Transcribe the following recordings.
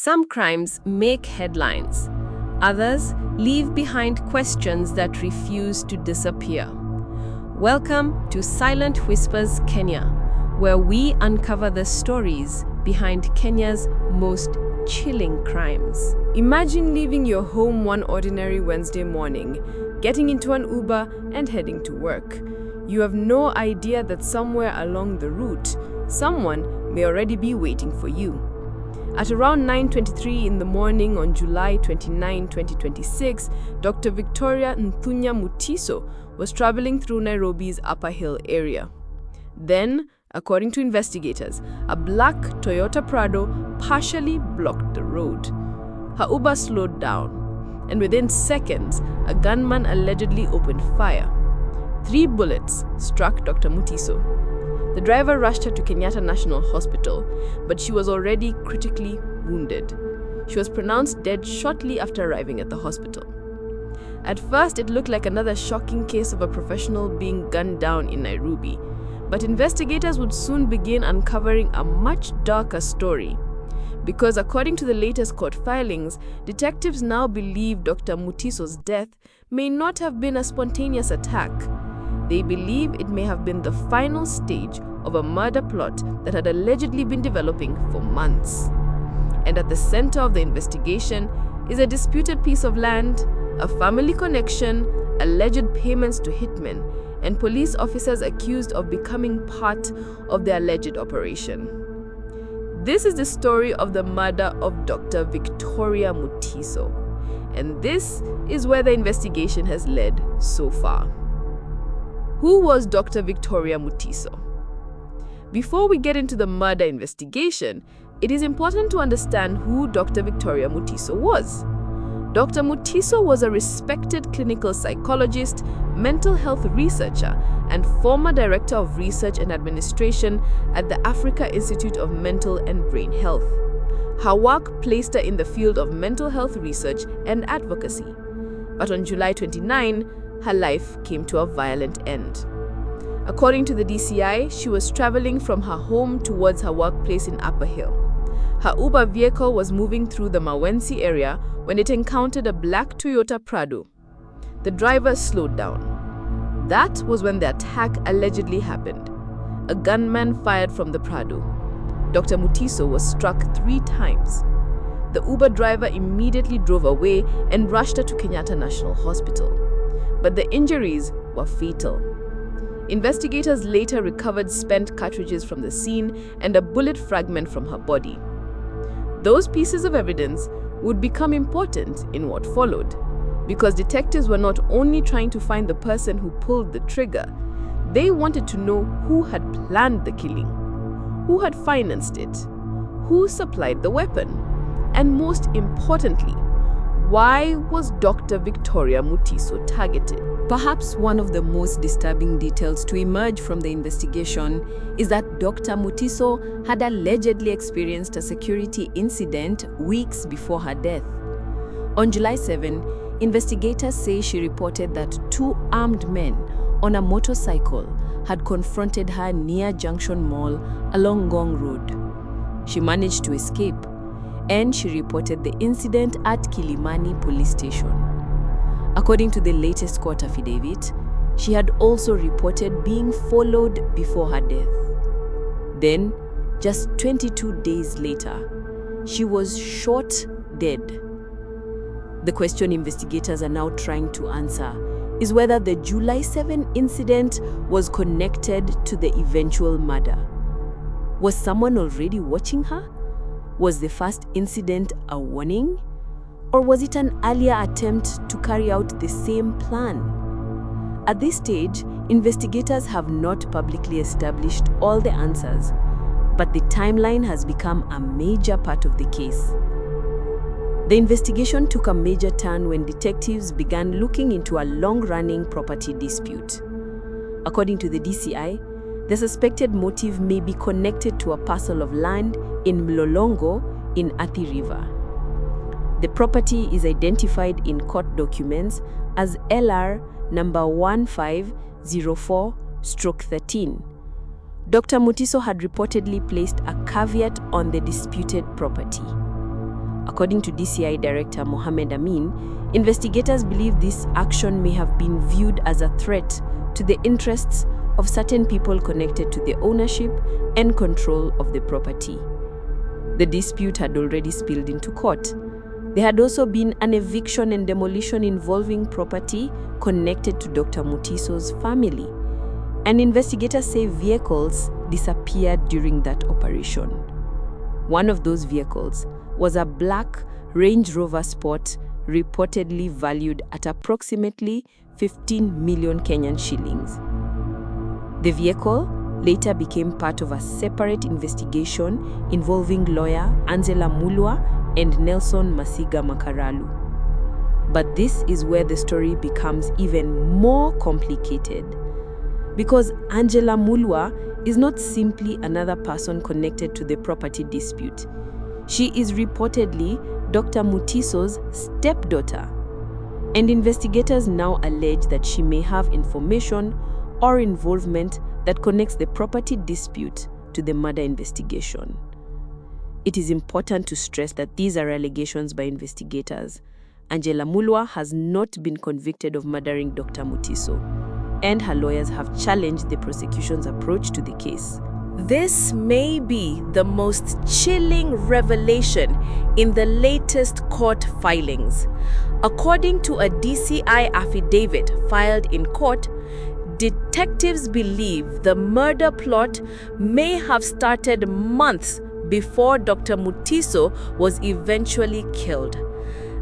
Some crimes make headlines. Others leave behind questions that refuse to disappear. Welcome to Silent Whispers Kenya, where we uncover the stories behind Kenya's most chilling crimes. Imagine leaving your home one ordinary Wednesday morning, getting into an Uber and heading to work. You have no idea that somewhere along the route, someone may already be waiting for you. At around 9:23 in the morning on July 29, 2026, Dr. Victoria Mutiso was traveling through Nairobi's Upper Hill area. Then, according to investigators, a black Toyota Prado partially blocked the road. Her Uber slowed down, and within seconds, a gunman allegedly opened fire. 3 bullets struck Dr. Mutiso. The driver rushed her to Kenyatta National Hospital, but she was already critically wounded. She was pronounced dead shortly after arriving at the hospital. At first, it looked like another shocking case of a professional being gunned down in Nairobi, but investigators would soon begin uncovering a much darker story. Because according to the latest court filings, detectives now believe Dr. Mutiso's death may not have been a spontaneous attack. They believe it may have been the final stage of a murder plot that had allegedly been developing for months. And at the center of the investigation is a disputed piece of land, a family connection, alleged payments to hitmen, and police officers accused of becoming part of the alleged operation. This is the story of the murder of Dr. Victoria Mutiso, and this is where the investigation has led so far. Who was Dr. Victoria Mutiso? Before we get into the murder investigation, it is important to understand who Dr. Victoria Mutiso was. Dr. Mutiso was a respected clinical psychologist, mental health researcher, and former director of research and administration at the Africa Institute of Mental and Brain Health. Her work placed her in the field of mental health research and advocacy. But on July 29, her life came to a violent end. According to the DCI, she was traveling from her home towards her workplace in Upper Hill. Her Uber vehicle was moving through the Mawenzi area when it encountered a black Toyota Prado. The driver slowed down. That was when the attack allegedly happened. A gunman fired from the Prado. Dr. Mutiso was struck 3 times. The Uber driver immediately drove away and rushed her to Kenyatta National Hospital. But the injuries were fatal. Investigators later recovered spent cartridges from the scene and a bullet fragment from her body. Those pieces of evidence would become important in what followed, because detectives were not only trying to find the person who pulled the trigger, they wanted to know who had planned the killing, who had financed it, who supplied the weapon, and most importantly, why was Dr. Victoria Mutiso targeted? Perhaps one of the most disturbing details to emerge from the investigation is that Dr. Mutiso had allegedly experienced a security incident weeks before her death. On July 7, investigators say she reported that 2 armed men on a motorcycle had confronted her near Junction Mall along Ngong Road. She managed to escape, and she reported the incident at Kilimani police station. According to the latest court affidavit, she had also reported being followed before her death. Then, just 22 days later, she was shot dead. The question investigators are now trying to answer is whether the July 7 incident was connected to the eventual murder. Was someone already watching her? Was the first incident a warning? Or was it an earlier attempt to carry out the same plan? At this stage, investigators have not publicly established all the answers, but the timeline has become a major part of the case. The investigation took a major turn when detectives began looking into a long-running property dispute. According to the DCI, the suspected motive may be connected to a parcel of land in Mlolongo in Athi River. The property is identified in court documents as LR number 1504/13. Dr. Mutiso had reportedly placed a caveat on the disputed property. According to DCI Director Mohamed Amin, investigators believe this action may have been viewed as a threat to the interests of certain people connected to the ownership and control of the property. The dispute had already spilled into court. There had also been an eviction and demolition involving property connected to Dr. Mutiso's family. And investigators say vehicles disappeared during that operation. One of those vehicles was a black Range Rover Sport, reportedly valued at approximately 15 million Kenyan shillings. The vehicle later became part of a separate investigation involving lawyer Angela Mulwa and Nelson Masiga Makaralu. But this is where the story becomes even more complicated, because Angela Mulwa is not simply another person connected to the property dispute. She is reportedly Dr. Mutiso's stepdaughter, and investigators now allege that she may have information or involvement that connects the property dispute to the murder investigation. It is important to stress that these are allegations by investigators. Angela Mulwa has not been convicted of murdering Dr. Mutiso, and her lawyers have challenged the prosecution's approach to the case. This may be the most chilling revelation in the latest court filings. According to a DCI affidavit filed in court, detectives believe the murder plot may have started months before Dr. Mutiso was eventually killed.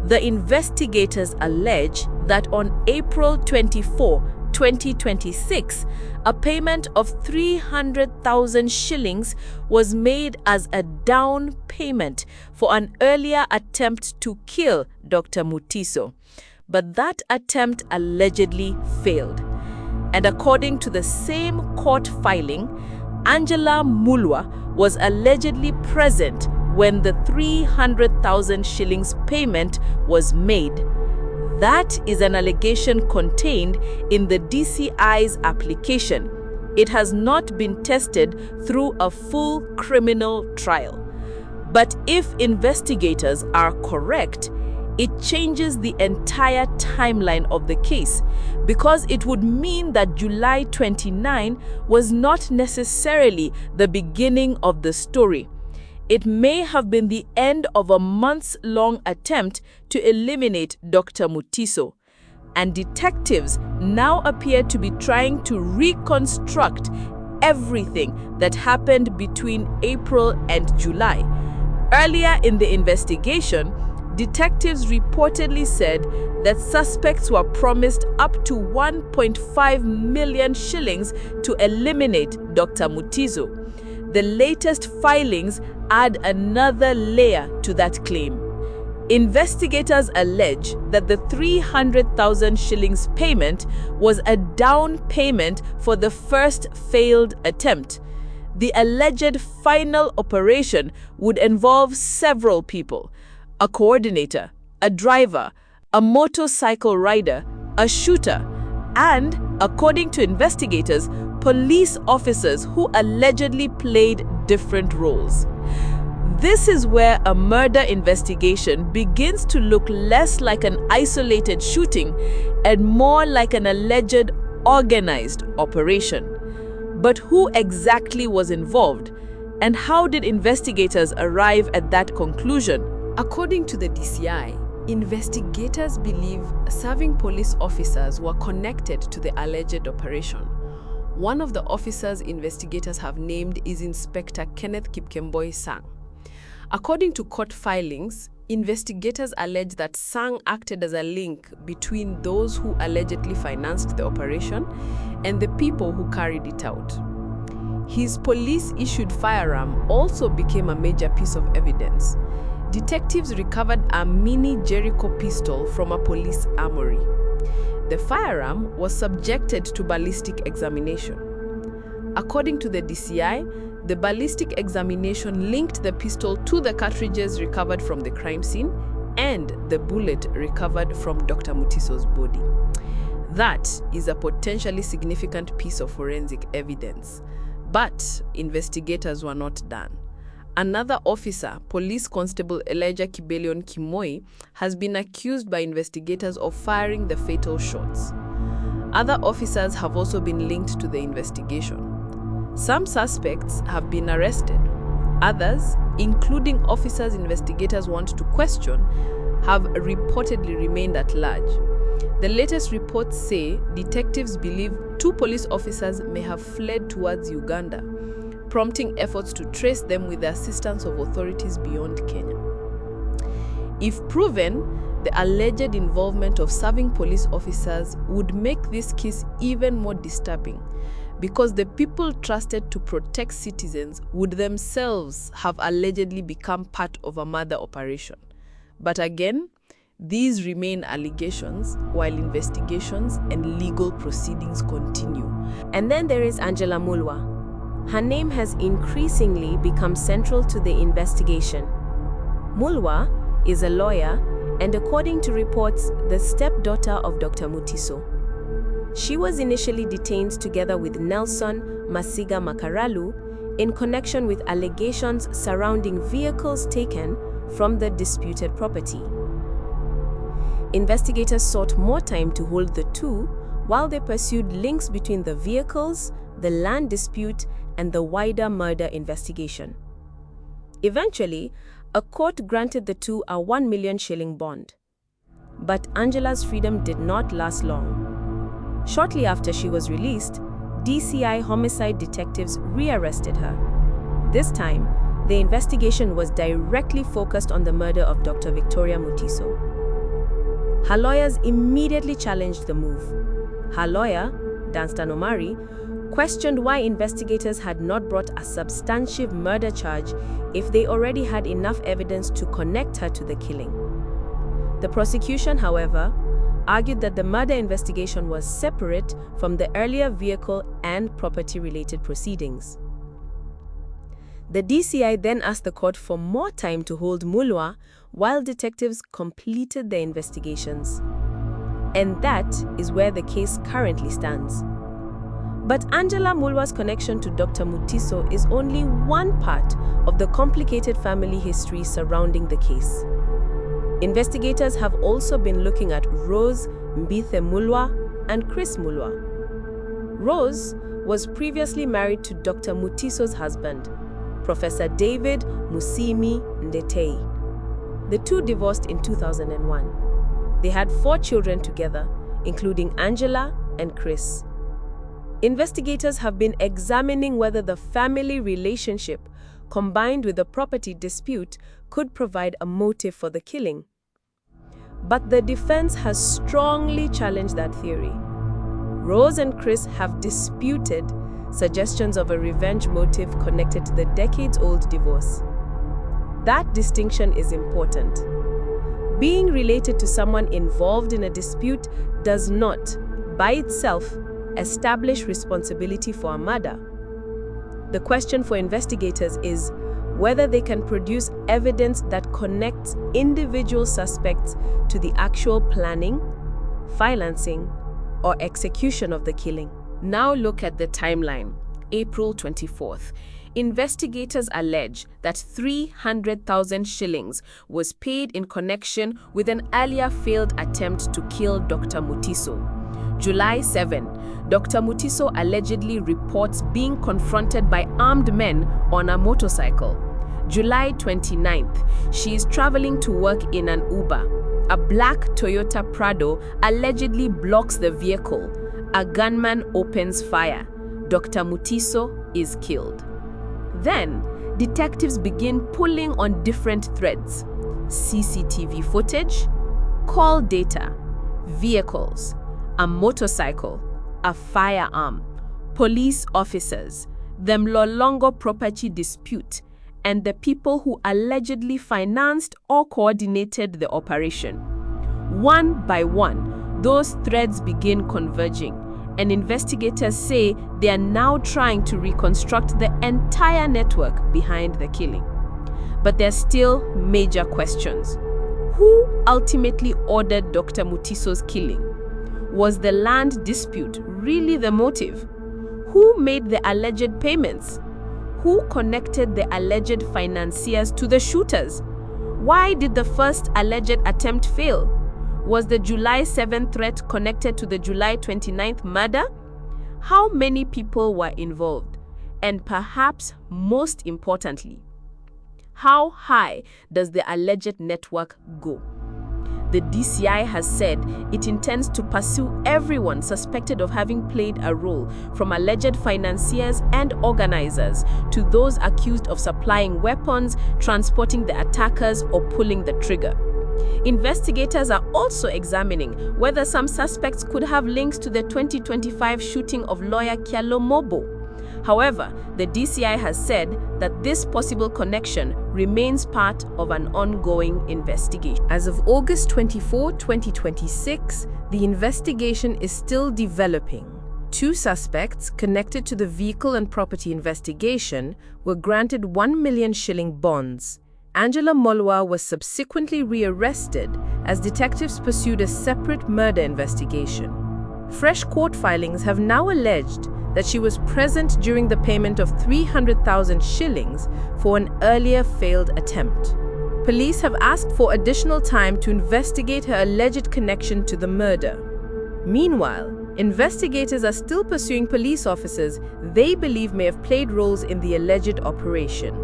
The investigators allege that on April 24, 2026, a payment of 300,000 shillings was made as a down payment for an earlier attempt to kill Dr. Mutiso. But that attempt allegedly failed. And according to the same court filing, Angela Mulwa was allegedly present when the 300,000 shillings payment was made. That is an allegation contained in the DCI's application. It has not been tested through a full criminal trial. But if investigators are correct, it changes the entire timeline of the case, because it would mean that July 29 was not necessarily the beginning of the story. It may have been the end of a months-long attempt to eliminate Dr. Mutiso. And detectives now appear to be trying to reconstruct everything that happened between April and July. Earlier in the investigation, detectives reportedly said that suspects were promised up to 1.5 million shillings to eliminate Dr. Mutiso. The latest filings add another layer to that claim. Investigators allege that the 300,000 shillings payment was a down payment for the first failed attempt. The alleged final operation would involve several people: a coordinator, a driver, a motorcycle rider, a shooter, and, according to investigators, police officers who allegedly played different roles. This is where a murder investigation begins to look less like an isolated shooting and more like an alleged organized operation. But who exactly was involved, and how did investigators arrive at that conclusion? According to the DCI, investigators believe serving police officers were connected to the alleged operation. One of the officers investigators have named is Inspector Kenneth Kipkemboi Sang. According to court filings, investigators allege that Sang acted as a link between those who allegedly financed the operation and the people who carried it out. His police-issued firearm also became a major piece of evidence. Detectives recovered a mini Jericho pistol from a police armory. The firearm was subjected to ballistic examination. According to the DCI, the ballistic examination linked the pistol to the cartridges recovered from the crime scene and the bullet recovered from Dr. Mutiso's body. That is a potentially significant piece of forensic evidence. But investigators were not done. Another officer, Police Constable Elijah Kibelion Kimoi, has been accused by investigators of firing the fatal shots. Other officers have also been linked to the investigation. Some suspects have been arrested. Others, including officers investigators want to question, have reportedly remained at large. The latest reports say detectives believe 2 police officers may have fled towards Uganda, prompting efforts to trace them with the assistance of authorities beyond Kenya. If proven, the alleged involvement of serving police officers would make this case even more disturbing, because the people trusted to protect citizens would themselves have allegedly become part of a murder operation. But again, these remain allegations while investigations and legal proceedings continue. And then there is Angela Mulwa. Her name has increasingly become central to the investigation. Mulwa is a lawyer and, according to reports, the stepdaughter of Dr. Mutiso. She was initially detained together with Nelson Masiga Makaralu in connection with allegations surrounding vehicles taken from the disputed property. Investigators sought more time to hold the two while they pursued links between the vehicles, the land dispute, and the wider murder investigation. Eventually, a court granted the two a 1 million shilling bond. But Angela's freedom did not last long. Shortly after she was released, DCI homicide detectives rearrested her. This time, the investigation was directly focused on the murder of Dr. Victoria Mutiso. Her lawyers immediately challenged the move. Her lawyer, Danstan Omari, questioned why investigators had not brought a substantive murder charge if they already had enough evidence to connect her to the killing. The prosecution, however, argued that the murder investigation was separate from the earlier vehicle and property-related proceedings. The DCI then asked the court for more time to hold Mulwa while detectives completed their investigations. And that is where the case currently stands. But Angela Mulwa's connection to Dr. Mutiso is only one part of the complicated family history surrounding the case. Investigators have also been looking at Rose Mbithe Mulwa and Chris Mulwa. Rose was previously married to Dr. Mutiso's husband, Professor David Musimi Ndetei. The two divorced in 2001. They had 4 children together, including Angela and Chris. Investigators have been examining whether the family relationship, combined with the property dispute, could provide a motive for the killing. But the defense has strongly challenged that theory. Rose and Chris have disputed suggestions of a revenge motive connected to the decades-old divorce. That distinction is important. Being related to someone involved in a dispute does not, by itself, establish responsibility for a murder. The question for investigators is whether they can produce evidence that connects individual suspects to the actual planning, financing, or execution of the killing. Now look at the timeline. April 24th. Investigators allege that 300,000 shillings was paid in connection with an earlier failed attempt to kill Dr. Mutiso. July 7, Dr. Mutiso allegedly reports being confronted by armed men on a motorcycle. July 29th, she is traveling to work in an Uber. A black Toyota Prado allegedly blocks the vehicle. A gunman opens fire. Dr. Mutiso is killed. Then, detectives begin pulling on different threads: CCTV footage, call data, vehicles, a motorcycle, a firearm, police officers, the Mlolongo property dispute, and the people who allegedly financed or coordinated the operation. One by one, those threads begin converging, and investigators say they are now trying to reconstruct the entire network behind the killing. But there are still major questions. Who ultimately ordered Dr. Mutiso's killing? Was the land dispute really the motive? Who made the alleged payments? who connected the alleged financiers to the shooters? Why did the first alleged attempt fail? Was the July 7th threat connected to the July 29th murder? How many people were involved? And perhaps most importantly, how high does the alleged network go? The DCI has said it intends to pursue everyone suspected of having played a role, from alleged financiers and organizers to those accused of supplying weapons, transporting the attackers, or pulling the trigger. Investigators are also examining whether some suspects could have links to the 2025 shooting of lawyer Kyalo Mobo. However, the DCI has said that this possible connection remains part of an ongoing investigation. As of August 24, 2026, the investigation is still developing. 2 suspects connected to the vehicle and property investigation were granted 1 million shilling bonds. Angela Mulwa was subsequently rearrested as detectives pursued a separate murder investigation. Fresh court filings have now alleged that she was present during the payment of 300,000 shillings for an earlier failed attempt. Police have asked for additional time to investigate her alleged connection to the murder. Meanwhile, investigators are still pursuing police officers they believe may have played roles in the alleged operation.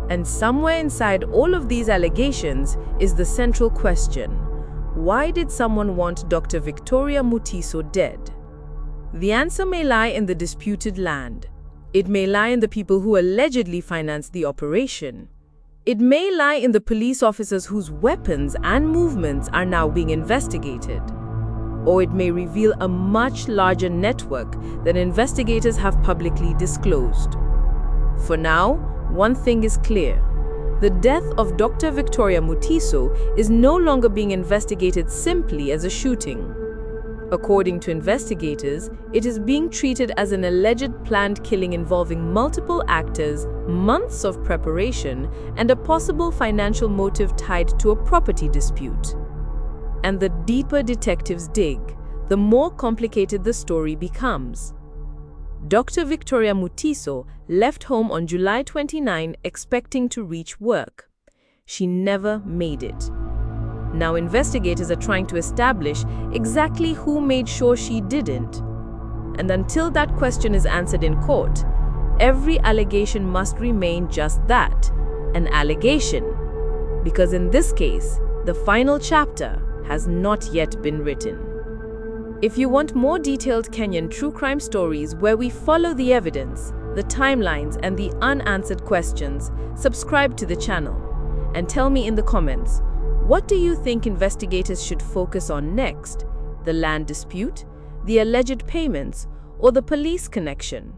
And somewhere inside all of these allegations is the central question: why did someone want Dr. Victoria Mutiso dead? The answer may lie in the disputed land. It may lie in the people who allegedly financed the operation. It may lie in the police officers whose weapons and movements are now being investigated. Or it may reveal a much larger network than investigators have publicly disclosed. For now, one thing is clear. The death of Dr. Victoria Mutiso is no longer being investigated simply as a shooting. According to investigators, it is being treated as an alleged planned killing involving multiple actors, months of preparation, and a possible financial motive tied to a property dispute. And the deeper detectives dig, the more complicated the story becomes. Dr. Victoria Mutiso left home on July 29 expecting to reach work. She never made it. Now investigators are trying to establish exactly who made sure she didn't. And until that question is answered in court, every allegation must remain just that, an allegation. Because in this case, the final chapter has not yet been written. If you want more detailed Kenyan true crime stories where we follow the evidence, the timelines, and the unanswered questions, subscribe to the channel. And tell me in the comments, what do you think investigators should focus on next? The land dispute, the alleged payments, or the police connection?